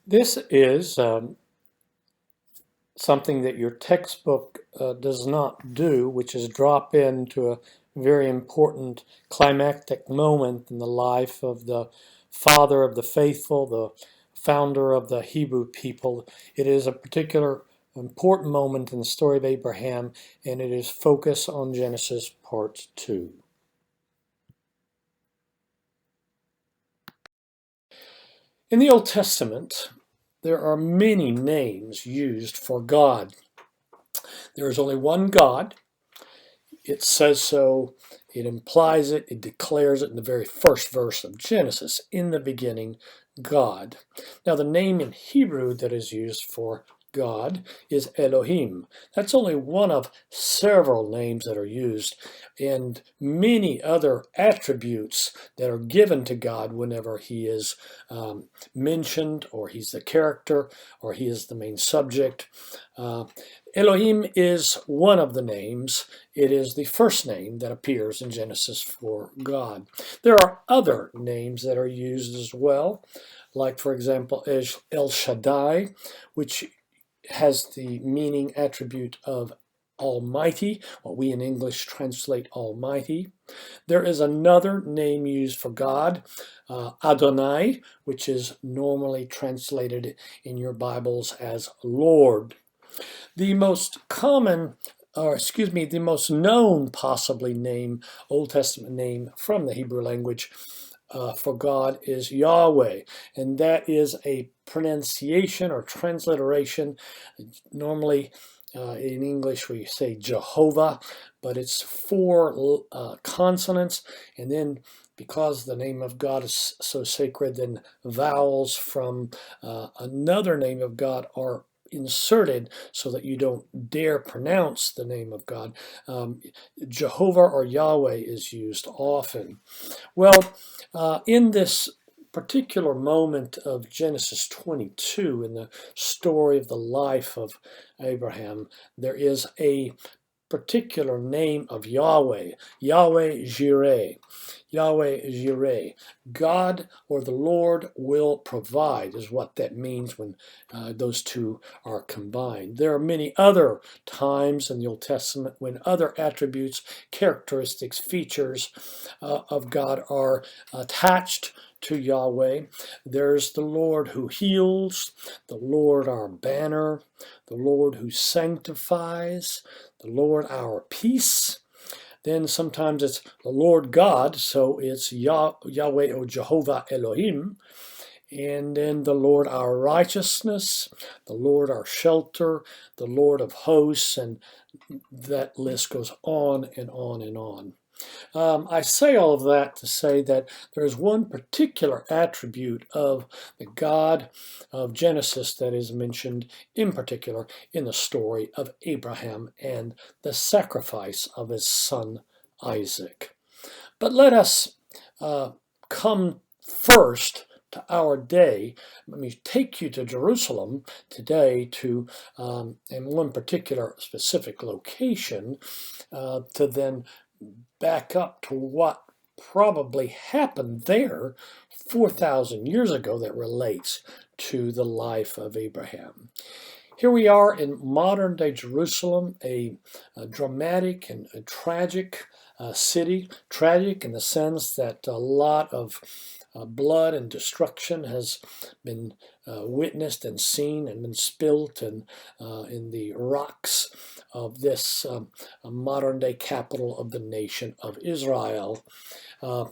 This is something that your textbook does not do, which is drop into a very important climactic moment in the life of the father of the faithful, the founder of the Hebrew people. It is a particular important moment in the story of Abraham, and it is focus on Genesis part 2. In the Old Testament, there are many names used for God. There is only one God. It says so, it implies it, it declares it in the very first verse of Genesis. In the beginning, God. Now, the name in Hebrew that is used for God is Elohim. That's only one of several names that are used, and many other attributes that are given to God whenever He is mentioned, or He's the character, or He is the main subject. Elohim is one of the names. It is the first name that appears in Genesis for God. There are other names that are used as well, like, for example, El Shaddai, which has the meaning attribute of Almighty, what we in English translate Almighty. There is another name used for God, Adonai, which is normally translated in your Bibles as Lord. The most common, or excuse me, the most known possibly name, Old Testament name from the Hebrew language for God is Yahweh, and that is a pronunciation or transliteration. Normally in English we say Jehovah, but it's four consonants, and then because the name of God is so sacred, then vowels from another name of God are inserted so that you don't dare pronounce the name of God. Jehovah or Yahweh is used often. Well, in this particular moment of Genesis 22, in the story of the life of Abraham, there is a particular name of Yahweh, Yahweh Jireh. Yahweh Jireh. God or the Lord will provide is what that means when those two are combined. There are many other times in the Old Testament when other attributes, characteristics, features of God are attached to Yahweh. There's the Lord who heals, the Lord our banner, the Lord who sanctifies, the Lord our peace. Then sometimes it's the Lord God, so it's Yahweh or Jehovah Elohim. And then the Lord our righteousness, the Lord our shelter, the Lord of hosts, and that list goes on and on and on. I say all of that to say that there is one particular attribute of the God of Genesis that is mentioned in particular in the story of Abraham and the sacrifice of his son Isaac. But let us come first to our day. Let me take you to Jerusalem today to, in one particular specific location, to then back up to what probably happened there 4,000 years ago that relates to the life of Abraham. Here we are in modern day Jerusalem, a dramatic and a tragic city. Tragic in the sense that a lot of blood and destruction has been witnessed and seen and been spilt in the rocks of this modern day capital of the nation of Israel.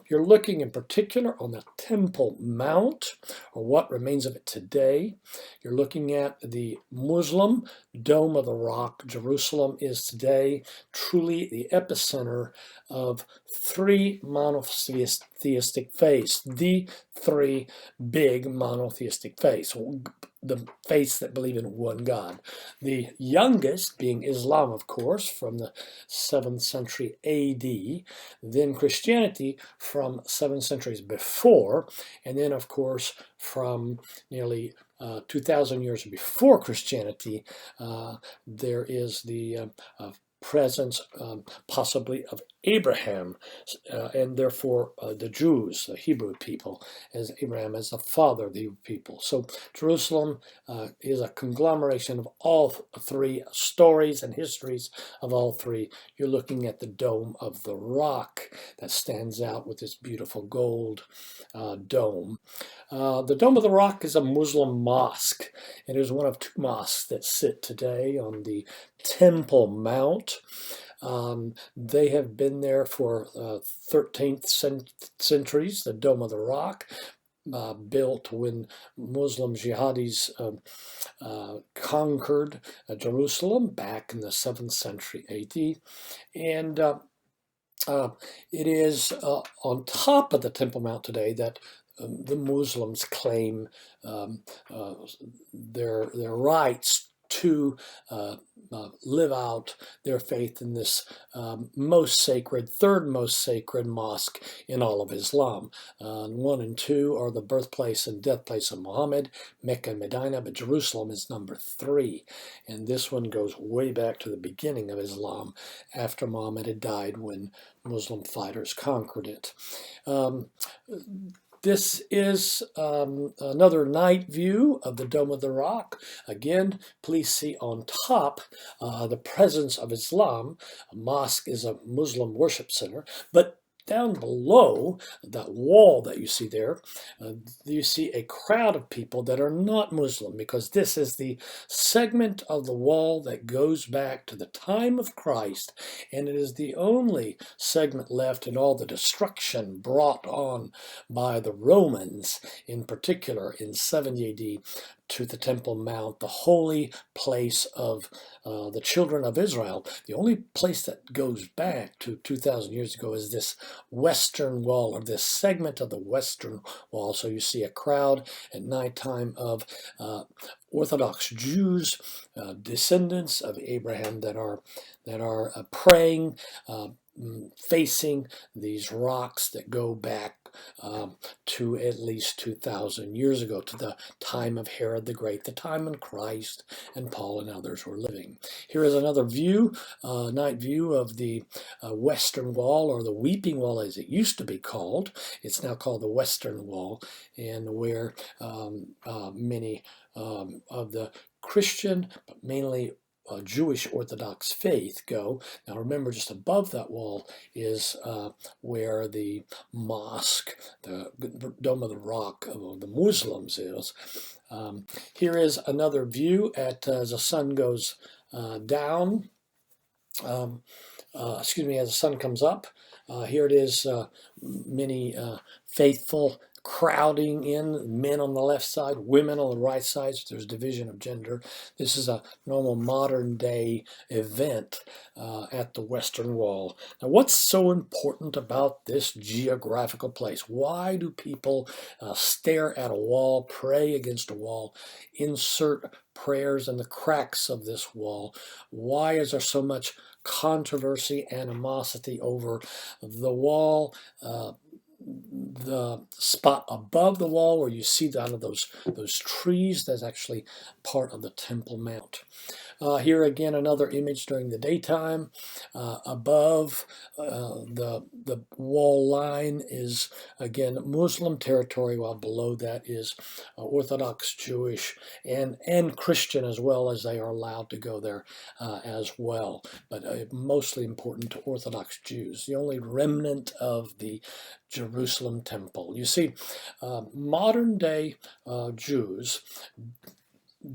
You're looking in particular on the Temple Mount, or what remains of it today. You're looking at the Muslim Dome of the Rock. Jerusalem is today truly the epicenter of three monotheistic faiths, the three big monotheistic faiths, the faiths that believe in one God. The youngest being Islam, of course, from the 7th century AD, then Christianity from 7 centuries before, and then, of course, from nearly 2,000 years before Christianity, there is the presence possibly of Abraham, and therefore the Jews, the Hebrew people, as Abraham as the father of the Hebrew people. So Jerusalem is a conglomeration of all three stories and histories of all three. You're looking at the Dome of the Rock that stands out with this beautiful gold dome. The Dome of the Rock is a Muslim mosque. It is one of two mosques that sit today on the Temple Mount. They have been there for 13th centuries, the Dome of the Rock, built when Muslim jihadis conquered Jerusalem back in the 7th century AD. And it is on top of the Temple Mount today that the Muslims claim their rights to live out their faith in this third most sacred mosque in all of Islam. 1 and 2 are the birthplace and death place of Muhammad, Mecca and Medina, but Jerusalem is number 3. And this one goes way back to the beginning of Islam after Muhammad had died when Muslim fighters conquered it. This is another night view of the Dome of the Rock. Again, please see on top the presence of Islam. A mosque is a Muslim worship center, but down below that wall that you see there, you see a crowd of people that are not Muslim, because this is the segment of the wall that goes back to the time of Christ, and it is the only segment left in all the destruction brought on by the Romans, in particular in 70 AD, to the Temple Mount, the holy place of the children of Israel. The only place that goes back to 2,000 years ago is this western wall, or this segment of the western wall. So you see a crowd at nighttime of Orthodox Jews, descendants of Abraham, that are praying, facing these rocks that go back to at least 2,000 years ago, to the time of Herod the Great, the time when Christ and Paul and others were living. Here is another view, night view of the Western Wall, or the Weeping Wall as it used to be called. It's now called the Western Wall, and where many of the Christian, but mainly Jewish Orthodox faith go. Now remember, just above that wall is where the mosque, the Dome of the Rock of the Muslims is. Here is another view as the sun goes down. As the sun comes up. Here it is, many faithful crowding in, men on the left side, women on the right side. So there's division of gender. This is a normal modern day event at the Western Wall. Now, what's so important about this geographical place? Why do people stare at a wall, pray against a wall, insert prayers in the cracks of this wall? Why is there so much controversy, animosity over the wall? The spot above the wall where you see out of those trees, that's actually part of the Temple Mount. Here again, another image during the daytime. Above the wall line is again Muslim territory, while below that is Orthodox Jewish and Christian, as well, as they are allowed to go there as well, but mostly important to Orthodox Jews, the only remnant of the Jerusalem temple. You see, modern day Jews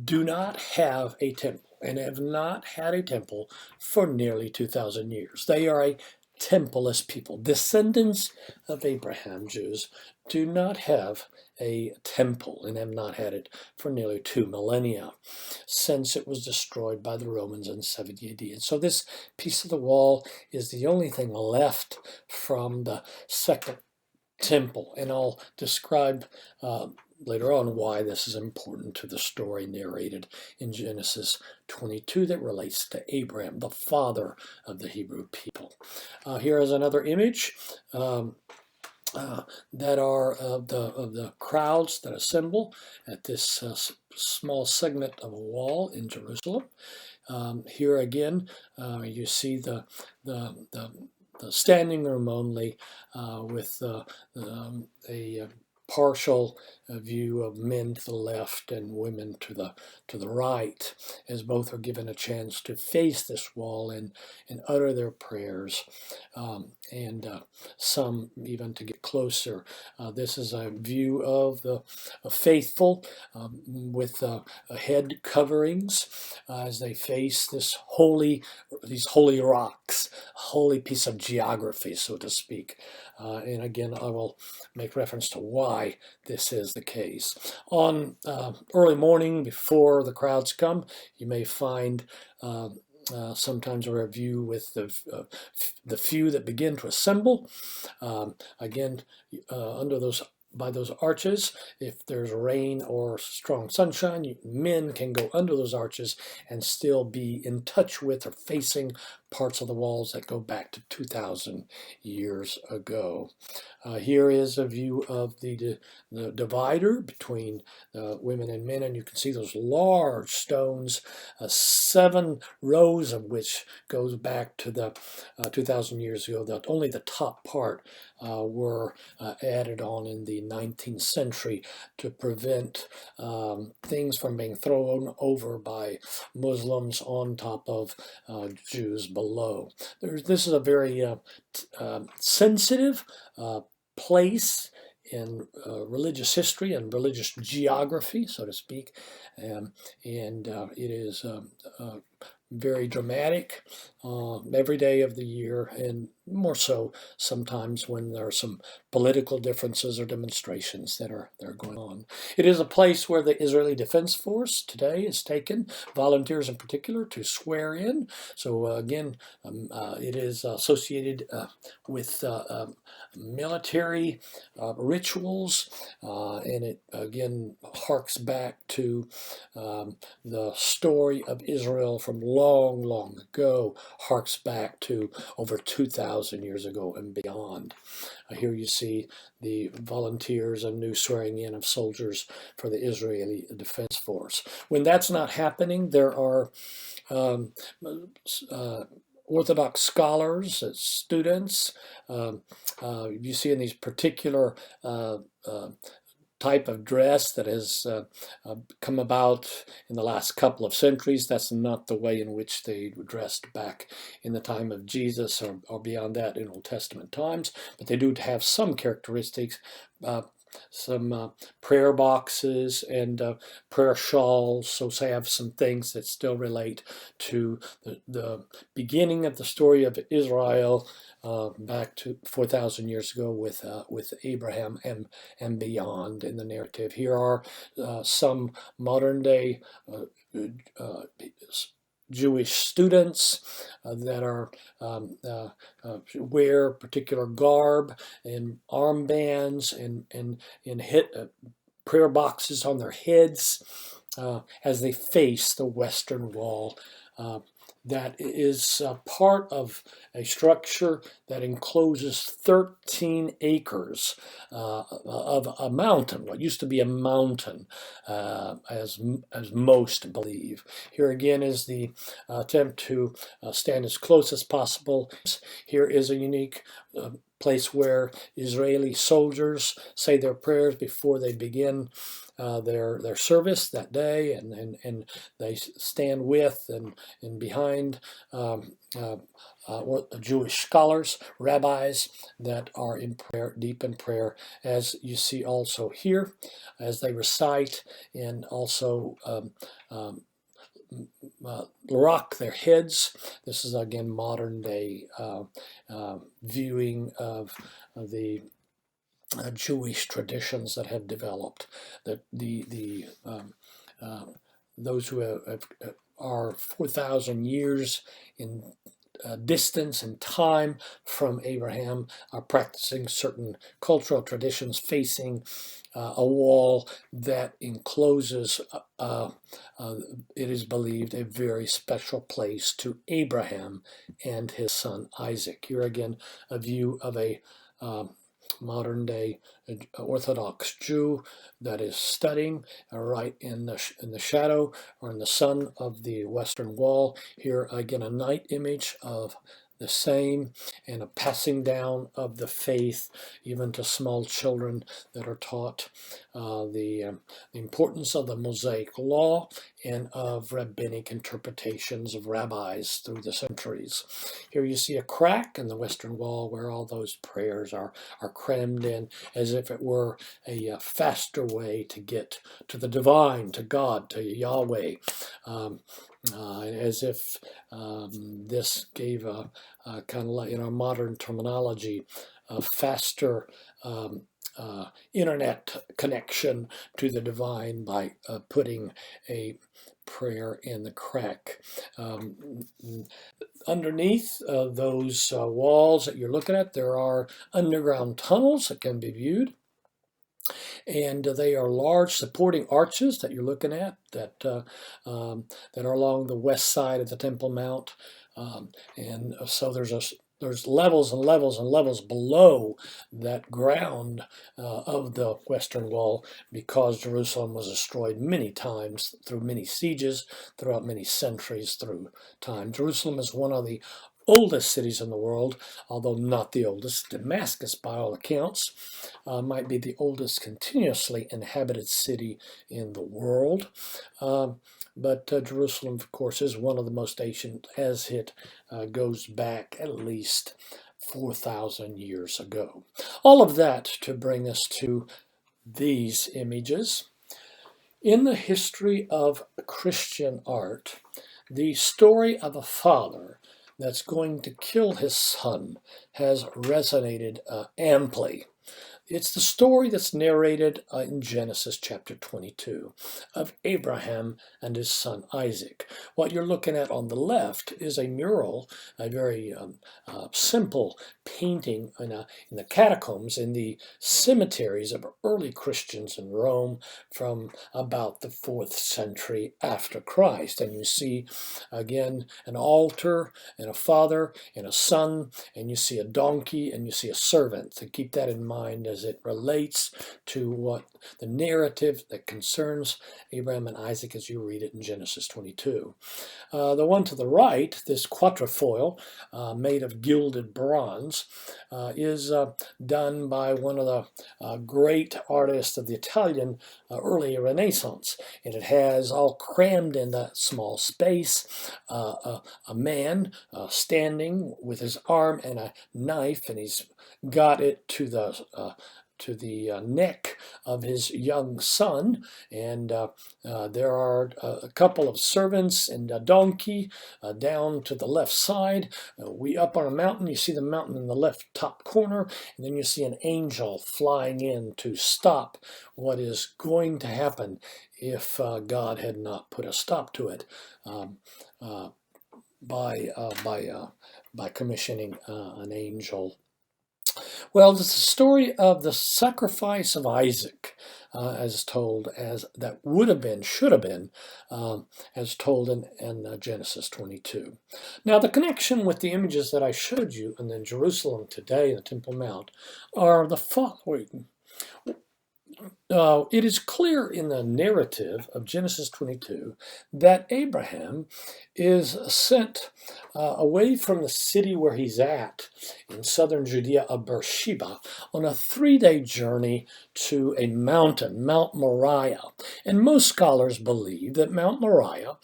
do not have a temple, and have not had a temple for nearly 2,000 years. They are a templeless people. Descendants of Abraham, Jews, do not have a temple, and have not had it for nearly 2 millennia, since it was destroyed by the Romans in 70 AD. And so this piece of the wall is the only thing left from the second temple, and I'll describe later on why this is important to the story narrated in Genesis 22 that relates to Abraham, the father of the Hebrew people. Here is another image that are of the crowds that assemble at this small segment of a wall in Jerusalem. Here again, you see the standing room only with a partial view of men to the left and women to the right, as both are given a chance to face this wall and utter their prayers, and some even to get closer. This is a view of the faithful with head coverings as they face these holy rocks, a holy piece of geography, so to speak. And again, I will make reference to why this is the case. On early morning, before the crowds come, you may find sometimes a review with the few that begin to assemble. Again, by those arches, if there's rain or strong sunshine, men can go under those arches and still be in touch with or facing parts of the walls that go back to 2,000 years ago. Here is a view of the divider between women and men, and you can see those large stones, 7 rows of which goes back to the 2,000 years ago. That only the top part were added on in the 19th century to prevent things from being thrown over by Muslims on top of Jews below. This is a very sensitive place in religious history and religious geography, so to speak, and it is very dramatic every day of the year, and more so sometimes when there are some political differences or demonstrations that are going on. It is a place where the Israeli Defense Force today is taken, volunteers in particular, to swear in. So again, it is associated with military rituals, and it again harks back to the story of Israel from long ago, harks back to over 2,000 years ago and beyond. Here you see the volunteers and new swearing in of soldiers for the Israeli Defense Force. When that's not happening, there are Orthodox scholars, students. You see in these particular type of dress that has come about in the last couple of centuries. That's not the way in which they dressed back in the time of Jesus or beyond that in Old Testament times, but they do have some characteristics, some prayer boxes and prayer shawls, so they have some things that still relate to the beginning of the story of Israel back to 4,000 years ago with Abraham and beyond in the narrative. Here are some modern day Jewish students that are wear particular garb and armbands and hit prayer boxes on their heads as they face the Western Wall. That is part of a structure that encloses 13 acres of a mountain, what used to be a mountain, as most believe. Here again is the attempt to stand as close as possible. Here is a unique place where Israeli soldiers say their prayers before they begin their service that day, and they stand with and behind Jewish scholars, rabbis that are in prayer, deep in prayer, as you see also here, as they recite and also rock their heads. This is again modern day viewing of the Jewish traditions that have developed. That those who are 4,000 years in distance and time from Abraham are practicing certain cultural traditions, facing a wall that encloses, it is believed, a very special place to Abraham and his son Isaac. Here again, a view of a modern day Orthodox Jew that is studying right in the shadow or in the sun of the Western Wall. Here again, a night image of the same, and a passing down of the faith even to small children that are taught the importance of the Mosaic Law and of rabbinic interpretations of rabbis through the centuries. Here you see a crack in the Western Wall where all those prayers are crammed in as if it were a faster way to get to the divine, to God, to Yahweh. As if this gave a kind of like, in our modern terminology, a faster internet connection to the divine by putting a prayer in the crack. Underneath those walls that you're looking at, there are underground tunnels that can be viewed. And they are large supporting arches that you're looking at that are along the west side of the Temple Mount. And so there's levels and levels and levels below that ground of the Western Wall, because Jerusalem was destroyed many times through many sieges throughout many centuries through time. Jerusalem is one of the oldest cities in the world, although not the oldest. Damascus, by all accounts, might be the oldest continuously inhabited city in the world. But Jerusalem, of course, is one of the most ancient, as it goes back at least 4,000 years ago. All of that to bring us to these images. In the history of Christian art, the story of a father that's going to kill his son has resonated amply. It's the story that's narrated in Genesis chapter 22 of Abraham and his son Isaac. What you're looking at on the left is a mural, a very simple painting in the catacombs, in the cemeteries of early Christians in Rome from about the 4th century after Christ. And you see, again, an altar and a father and a son, and you see a donkey and you see a servant. So keep that in mind as it relates to what the narrative that concerns Abraham and Isaac as you read it in Genesis 22. The one to the right, this quatrefoil made of gilded bronze, is done by one of the great artists of the Italian early Renaissance. And it has all crammed in that small space a man standing with his arm and a knife, and he's got it to the neck of his young son, and there are a couple of servants and a donkey down to the left side. We up on a mountain, you see the mountain in the left top corner, and then you see an angel flying in to stop what is going to happen if God had not put a stop to it by commissioning an angel. Well, it's the story of the sacrifice of Isaac, as told, as that would have been, should have been, as told in Genesis 22. Now, the connection with the images that I showed you in the Jerusalem today, the Temple Mount, are the following. It is clear in the narrative of Genesis 22 that Abraham is sent away from the city where he's at in southern Judea of Beersheba on a 3-day journey to a mountain, Mount Moriah. And most scholars believe that Mount Moriah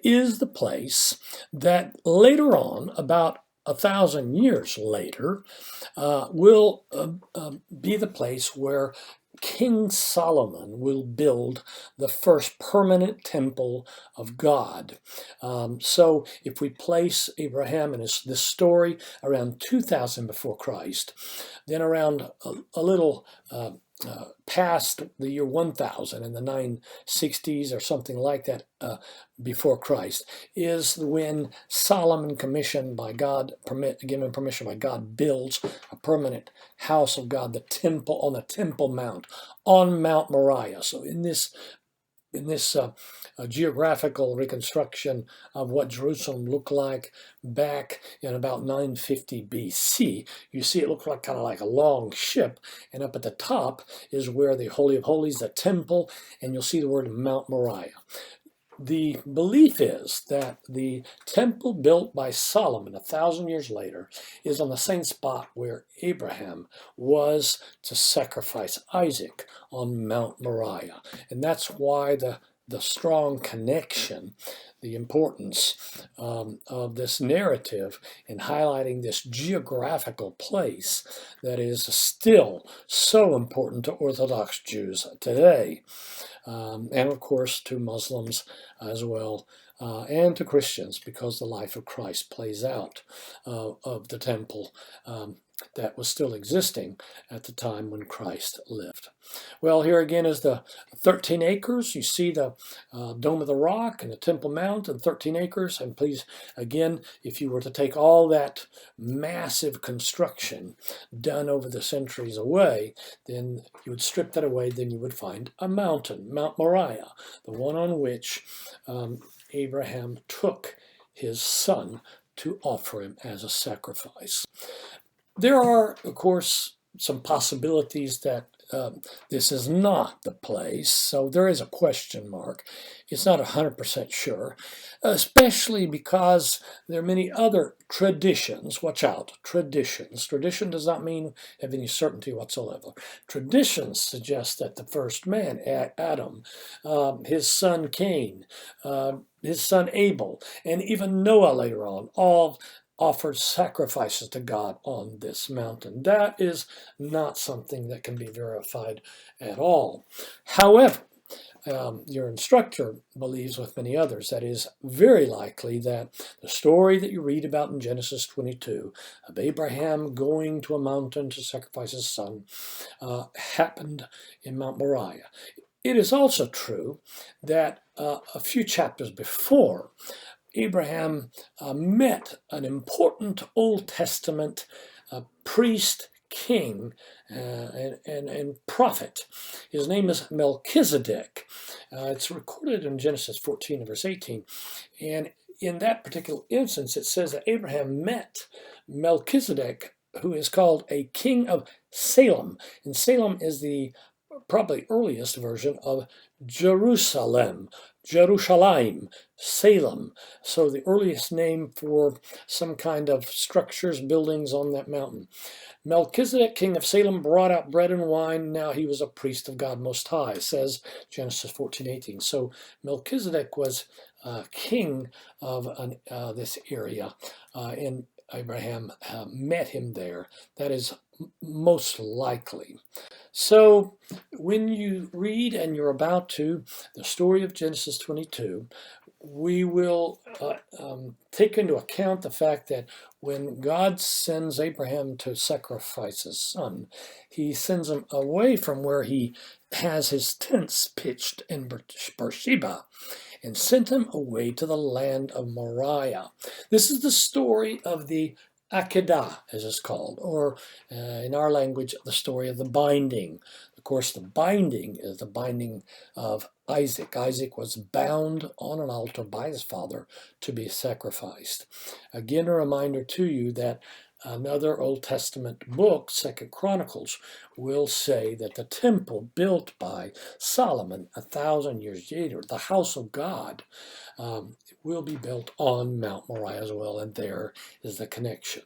is the place that later on, about 1,000 years later, will be the place where King Solomon will build the first permanent temple of God. So if we place Abraham in this story around 2000 before Christ, then around a little past the year 1000 in the 960s or something like that before Christ, is when Solomon, commissioned by God, given permission by God, builds a permanent house of God, the temple on the Temple Mount, on Mount Moriah. So in this in this geographical reconstruction of what Jerusalem looked like back in about 950 BC. You see it looked like kind of like a long ship, and up at the top is where the Holy of Holies, the temple, and you'll see the word Mount Moriah. The belief is that the temple built by Solomon 1,000 years later is on the same spot where Abraham was to sacrifice Isaac on Mount Moriah. And that's why the strong connection, the importance of this narrative in highlighting this geographical place that is still so important to Orthodox Jews today. And of course to Muslims as well, and to Christians, because the life of Christ plays out of the temple that was still existing at the time when Christ lived. Well, here again is the 13 acres. You see the Dome of the Rock and the Temple Mount and 13 acres. And please, again, if you were to take all that massive construction done over the centuries away, then you would strip that away, then you would find a mountain, Mount Moriah, the one on which Abraham took his son to offer him as a sacrifice. There are, of course, some possibilities that this is not the place, so there is a question mark. It's not 100% sure, especially because there are many other traditions. Watch out, traditions. Tradition does not mean have any certainty whatsoever. Traditions suggest that the first man, Adam, his son Cain, his son Abel, and even Noah later on, all offered sacrifices to God on this mountain. That is not something that can be verified at all. However, your instructor believes with many others that it is very likely that the story that you read about in Genesis 22 of Abraham going to a mountain to sacrifice his son happened in Mount Moriah. It is also true that a few chapters before, Abraham met an important Old Testament priest, king, and prophet. His name is Melchizedek. It's recorded in Genesis 14, verse 18. And in that particular instance, it says that Abraham met Melchizedek, who is called a king of Salem. And Salem is the probably earliest version of Jerusalem, Salem. So the earliest name for some kind of structures, buildings on that mountain. Melchizedek, king of Salem, brought out bread and wine. Now he was a priest of God Most High, says Genesis 14:18. So Melchizedek was king of this area, and Abraham met him there. That is most likely. So when you read, and you're about to, the story of Genesis 22, we will take into account the fact that when God sends Abraham to sacrifice his son, he sends him away from where he has his tents pitched in Beersheba and sent him away to the land of Moriah. This is the story of the Akedah, as it's called, or in our language, the story of the binding. Of course, the binding is the binding of Isaac. Isaac was bound on an altar by his father to be sacrificed. Again, a reminder to you that another Old Testament book, 2 Chronicles, will say that the temple built by Solomon 1,000 years later, the house of God, will be built on Mount Moriah as well, and there is the connection.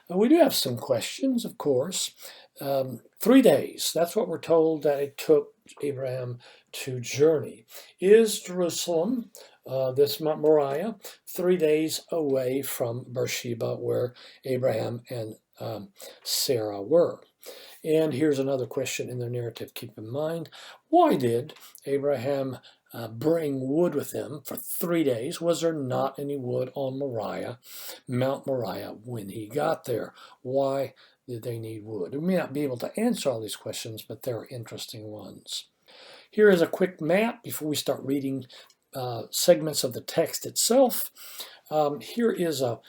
We do have some questions, of course. 3 days, that's what we're told that it took Abraham to journey. Is Jerusalem, this Mount Moriah, 3 days away from Beersheba, where Abraham and Sarah were? And here's another question in the narrative. Keep in mind, why did Abraham bring wood with him for 3 days? Was there not any wood on Mount Moriah, when he got there? Why did they need wood? We may not be able to answer all these questions, but they're interesting ones. Here is a quick map before we start reading segments of the text itself. Here is a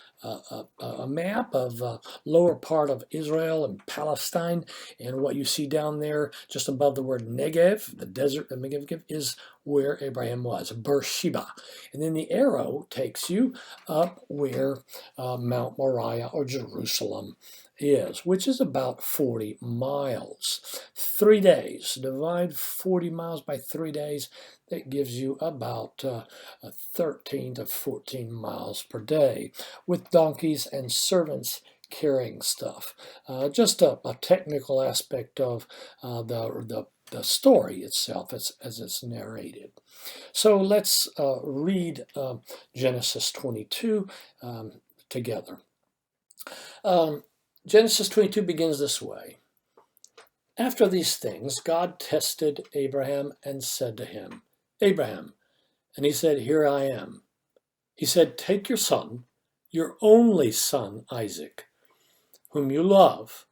map of lower part of Israel and Palestine, and what you see down there just above the word Negev, the desert of Negev, is where Abraham was, Beersheba. And then the arrow takes you up where Mount Moriah or Jerusalem is, which is about 40 miles. 3 days. Divide 40 miles by 3 days. That gives you about 13 to 14 miles per day, with donkeys and servants carrying stuff. Just a technical aspect of the story itself as it's narrated. So let's read Genesis 22 together. Genesis 22 begins this way. After these things, God tested Abraham and said to him, Abraham. And he said, Here I am. He said, Take your son, your only son, Isaac, whom you love,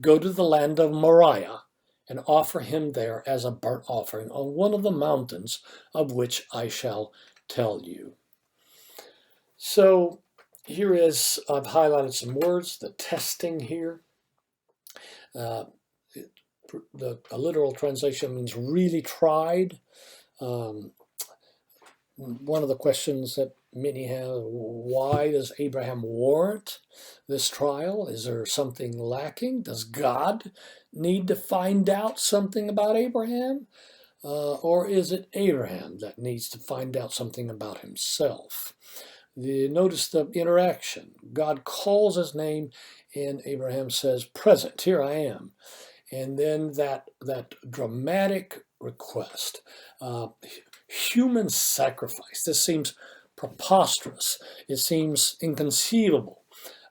go to the land of Moriah and offer him there as a burnt offering on one of the mountains of which I shall tell you. So here is, I've highlighted some words, the testing here. A literal translation means really tried. One of the questions that many have, why does Abraham warrant this trial? Is there something lacking? Does God need to find out something about Abraham? Or is it Abraham that needs to find out something about himself? Notice the interaction. God calls his name and Abraham says, Present, here I am. And then that dramatic request, human sacrifice. This seems preposterous. It seems inconceivable.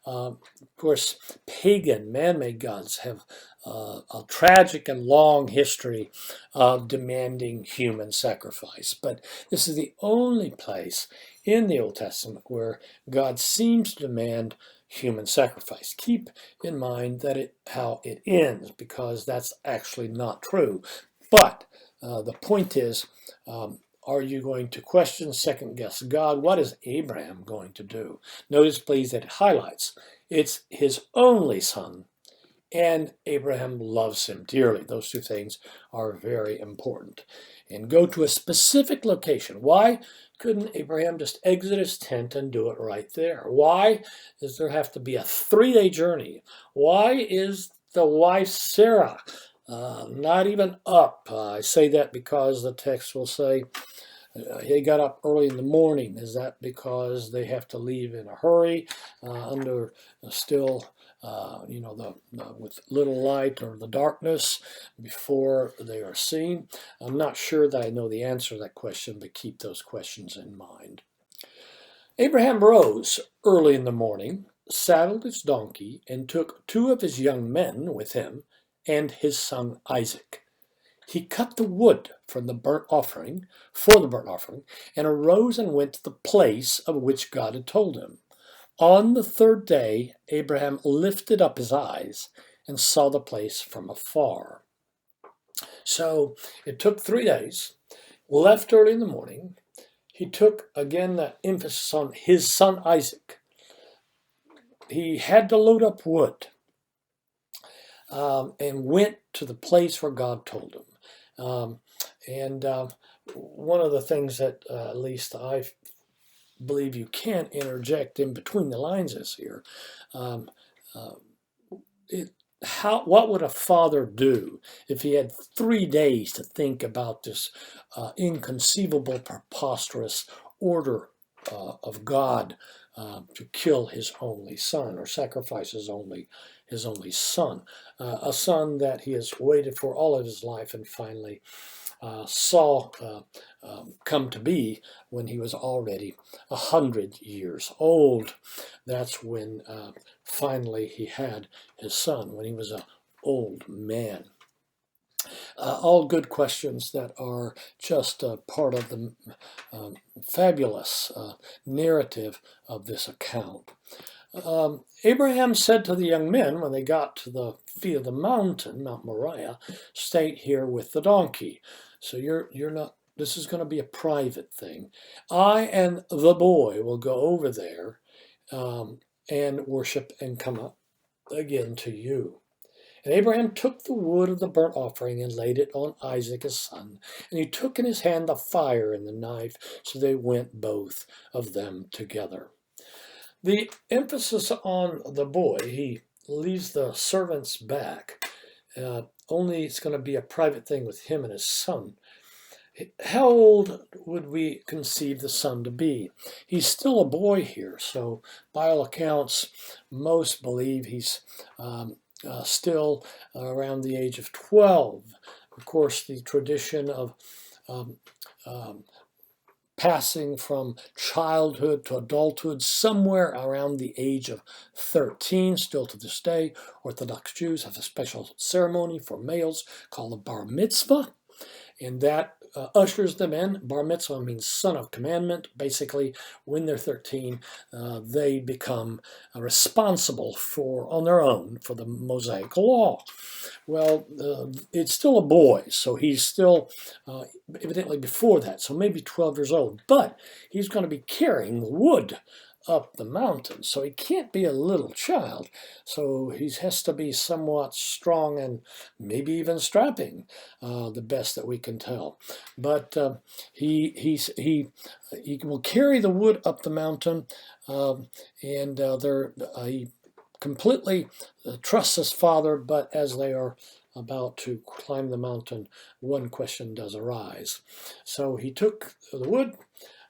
Of course, pagan, man-made gods have a tragic and long history of demanding human sacrifice. But this is the only place in the Old Testament where God seems to demand human sacrifice. Keep in mind that how it ends, because that's actually not true. But the point is, are you going to question, second guess God? What is Abraham going to do? Notice, please, that it highlights it's his only son, and Abraham loves him dearly. Those two things are very important. And go to a specific location. Why couldn't Abraham just exit his tent and do it right there? Why does there have to be a 3-day journey? Why is the wife Sarah not even up? I say that because the text will say they got up early in the morning. Is that because they have to leave in a hurry under still with little light or the darkness before they are seen? I'm not sure that I know the answer to that question, but keep those questions in mind. Abraham rose early in the morning, saddled his donkey, and took 2 of his young men with him and his son Isaac. He cut the wood for the burnt offering, and arose and went to the place of which God had told him. On the 3rd day, Abraham lifted up his eyes and saw the place from afar. So it took 3 days, left early in the morning. He took, again, that emphasis on his son Isaac. He had to load up wood and went to the place where God told him. One of the things that at least I believe you can't interject in between the lines is here. What would a father do if he had 3 days to think about this inconceivable, preposterous order of God to kill his only son or sacrifice his only son, a son that he has waited for all of his life and finally saw come to be when he was already 100 years old. That's when finally he had his son, when he was an old man. All good questions that are just part of the fabulous narrative of this account. Abraham said to the young men when they got to the feet of the mountain, Mount Moriah, stay here with the donkey. So you're not This is going to be a private thing. I and the boy will go over there and worship and come up again to you. And Abraham took the wood of the burnt offering and laid it on Isaac his son. And he took in his hand the fire and the knife, so they went both of them together. The emphasis on the boy, he leaves the servants back. Only it's going to be a private thing with him and his son. How old would we conceive the son to be? He's still a boy here, so by all accounts, most believe he's still around the age of 12. Of course, the tradition of passing from childhood to adulthood somewhere around the age of 13, still to this day, Orthodox Jews have a special ceremony for males called the bar mitzvah, and that ushers them in. Bar mitzvah means son of commandment. Basically, when they're 13, they become responsible on their own for the Mosaic law. Well, it's still a boy, so he's still evidently before that, so maybe 12 years old. But he's going to be carrying wood up the mountain, so he can't be a little child. So he has to be somewhat strong and maybe even strapping, the best that we can tell. But he will carry the wood up the mountain, and he completely trusts his father. But as they are about to climb the mountain, one question does arise. So he took the wood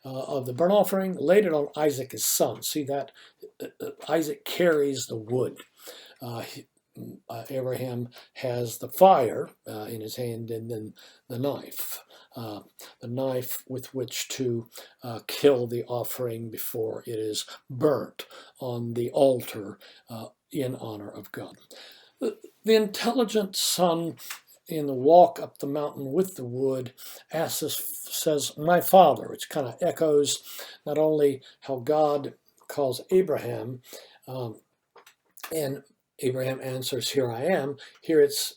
of the burnt offering, laid it on Isaac his son. See that Isaac carries the wood. Abraham has the fire in his hand, and then the knife with which to kill the offering before it is burnt on the altar in honor of God. The intelligent son in the walk up the mountain with the wood says, "My father," which kind of echoes not only how God calls Abraham, and Abraham answers, "Here I am." Here it's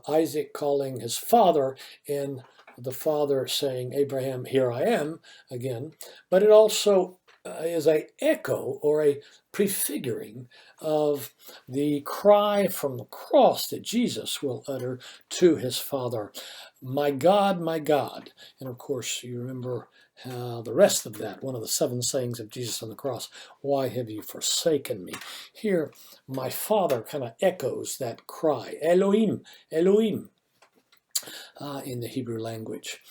Isaac calling his father, and the father saying, "Abraham, here I am," again. But it also is an echo or a prefiguring of the cry from the cross that Jesus will utter to his Father, my God, my God." And of course, you remember the rest of that, one of the 7 sayings of Jesus on the cross, "Why have you forsaken me?" Here, my Father kind of echoes that cry, Elohim, Elohim, in the Hebrew language.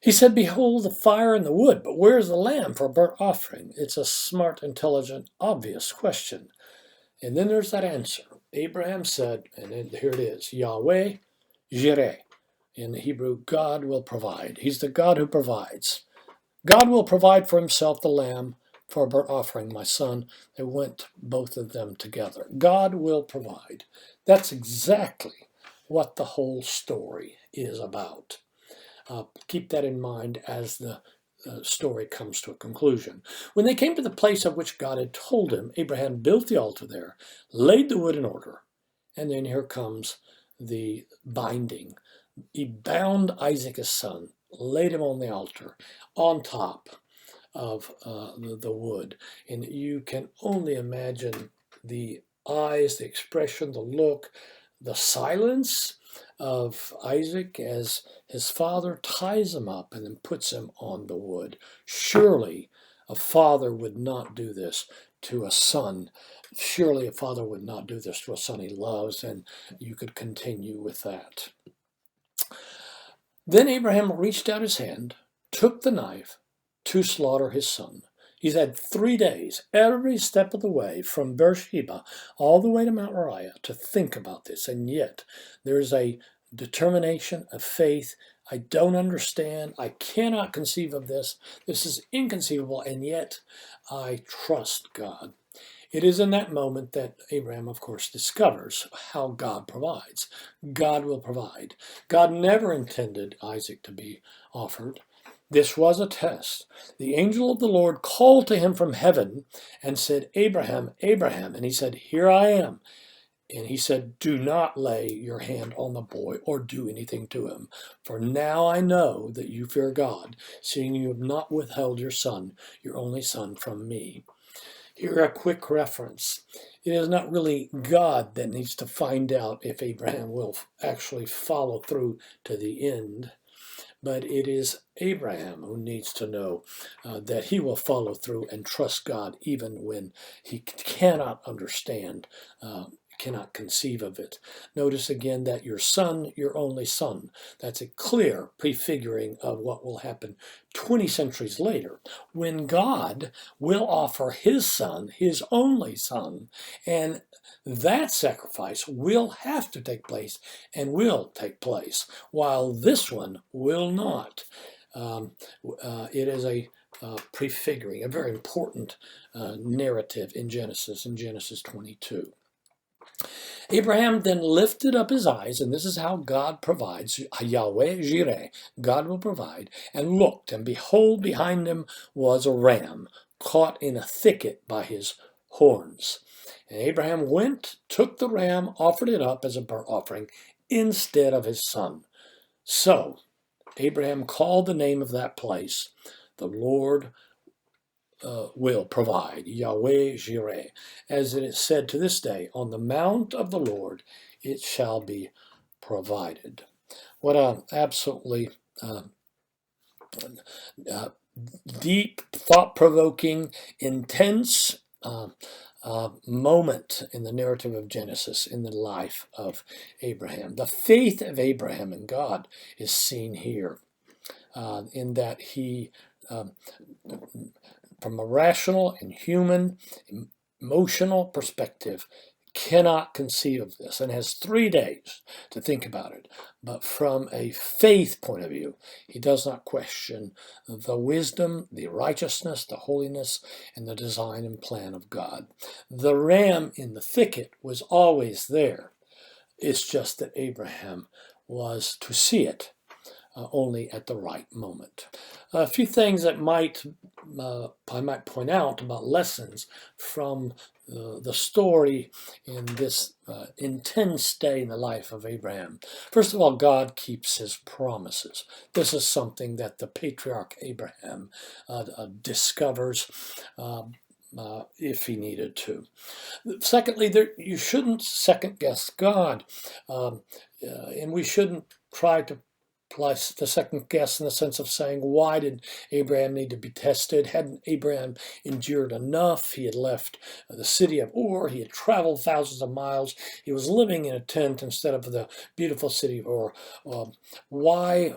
He said, "Behold the fire and the wood, but where is the lamb for a burnt offering?" It's a smart, intelligent, obvious question. And then there's that answer. Abraham said, and here it is, Yahweh Jireh. In the Hebrew, God will provide. He's the God who provides. God will provide for himself the lamb for a burnt offering, my son. They went both of them together. God will provide. That's exactly what the whole story is about. Keep that in mind as the story comes to a conclusion. When they came to the place of which God had told him, Abraham built the altar there, laid the wood in order, and then here comes the binding. He bound Isaac his son, laid him on the altar, on top of the wood. And you can only imagine the eyes, the expression, the look, the silence of Isaac as his father ties him up and then puts him on the wood. Surely a father would not do this to a son. Surely a father would not do this to a son he loves, and you could continue with that. Then Abraham reached out his hand, took the knife to slaughter his son. He's had 3 days, every step of the way, from Beersheba all the way to Mount Moriah, to think about this. And yet, there's a determination, a faith. I don't understand. I cannot conceive of this. This is inconceivable, and yet I trust God. It is in that moment that Abraham, of course, discovers how God provides. God will provide. God never intended Isaac to be offered. This was a test. The angel of the Lord called to him from heaven and said, "Abraham, Abraham." And he said, "Here I am." And he said, "Do not lay your hand on the boy or do anything to him. For now I know that you fear God, seeing you have not withheld your son, your only son, from me." Here a quick reference. It is not really God that needs to find out if Abraham will actually follow through to the end, but it is Abraham who needs to know that he will follow through and trust God even when he cannot understand, cannot conceive of it. Notice again that your son, your only son. That's a clear prefiguring of what will happen 20 centuries later, when God will offer his son, his only son, and that sacrifice will have to take place and will take place, while this one will not. It is a prefiguring, a very important narrative in Genesis 22. Abraham then lifted up his eyes, and this is how God provides. Yahweh Jireh, God will provide, and looked, and behold, behind him was a ram caught in a thicket by his horns. And Abraham went, took the ram, offered it up as a burnt offering instead of his son. So Abraham called the name of that place, "The Lord will provide," Yahweh Jireh. As it is said to this day, "On the mount of the Lord it shall be provided." What a absolutely deep, thought-provoking, intense moment in the narrative of Genesis, in the life of Abraham. The faith of Abraham in God is seen here, in that he from a rational and human, emotional perspective, cannot conceive of this and has 3 days to think about it. But from a faith point of view, he does not question the wisdom, the righteousness, the holiness, and the design and plan of God. The ram in the thicket was always there. It's just that Abraham was to see it only at the right moment. A few things that I might point out about lessons from the story in this intense day in the life of Abraham. First of all, God keeps his promises. This is something that the patriarch Abraham discovers if he needed to. Secondly, you shouldn't second guess God, and we shouldn't try to place the second guess in the sense of saying, why did Abraham need to be tested? Hadn't Abraham endured enough? He had left the city of Ur. He had traveled thousands of miles. He was living in a tent instead of the beautiful city of Ur. Why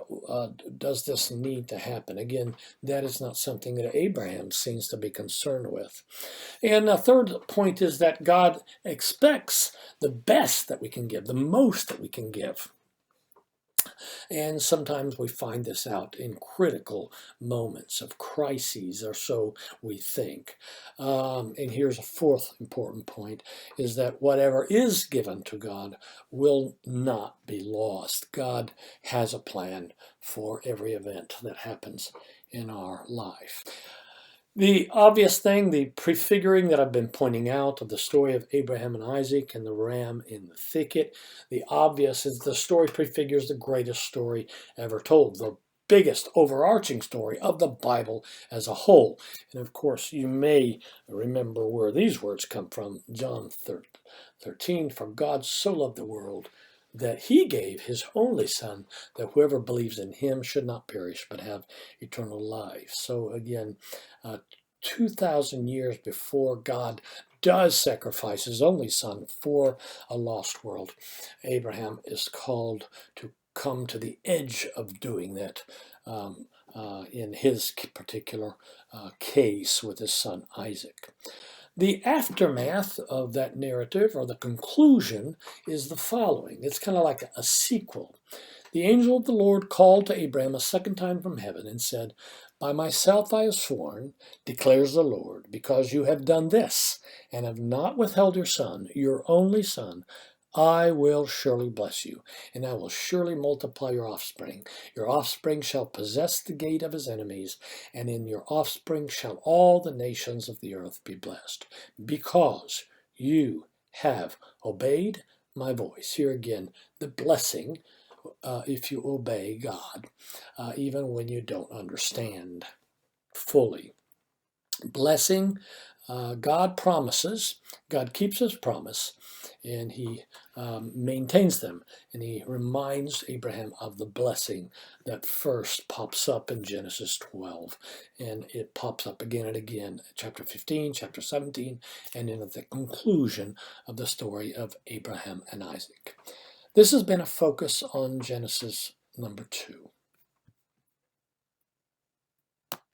does this need to happen? Again, that is not something that Abraham seems to be concerned with. And a third point is that God expects the best that we can give, the most that we can give. And sometimes we find this out in critical moments of crises, or so we think. And here's a fourth important point, is that whatever is given to God will not be lost. God has a plan for every event that happens in our life. The obvious thing, the prefiguring that I've been pointing out of the story of Abraham and Isaac and the ram in the thicket, the obvious is the story prefigures the greatest story ever told, the biggest overarching story of the Bible as a whole. And of course, you may remember where these words come from, John 13, "For God so loved the world that he gave his only son, that whoever believes in him should not perish but have eternal life." So again, 2,000 years before God does sacrifice his only son for a lost world, Abraham is called to come to the edge of doing that in his particular case with his son Isaac. The aftermath of that narrative, or the conclusion, is the following. It's kind of like a sequel. The angel of the Lord called to Abraham a second time from heaven and said, "By myself I have sworn, declares the Lord, because you have done this, and have not withheld your son, your only son, I will surely bless you, and I will surely multiply your offspring. Your offspring shall possess the gate of his enemies, and in your offspring shall all the nations of the earth be blessed, because you have obeyed my voice. Here again, the blessing if you obey God, even when you don't understand fully. Blessing, God promises, God keeps his promise, and he maintains them, and he reminds Abraham of the blessing that first pops up in Genesis 12, and it pops up again and again, chapter 15, chapter 17, and in the conclusion of the story of Abraham and Isaac. This has been a focus on Genesis number 2.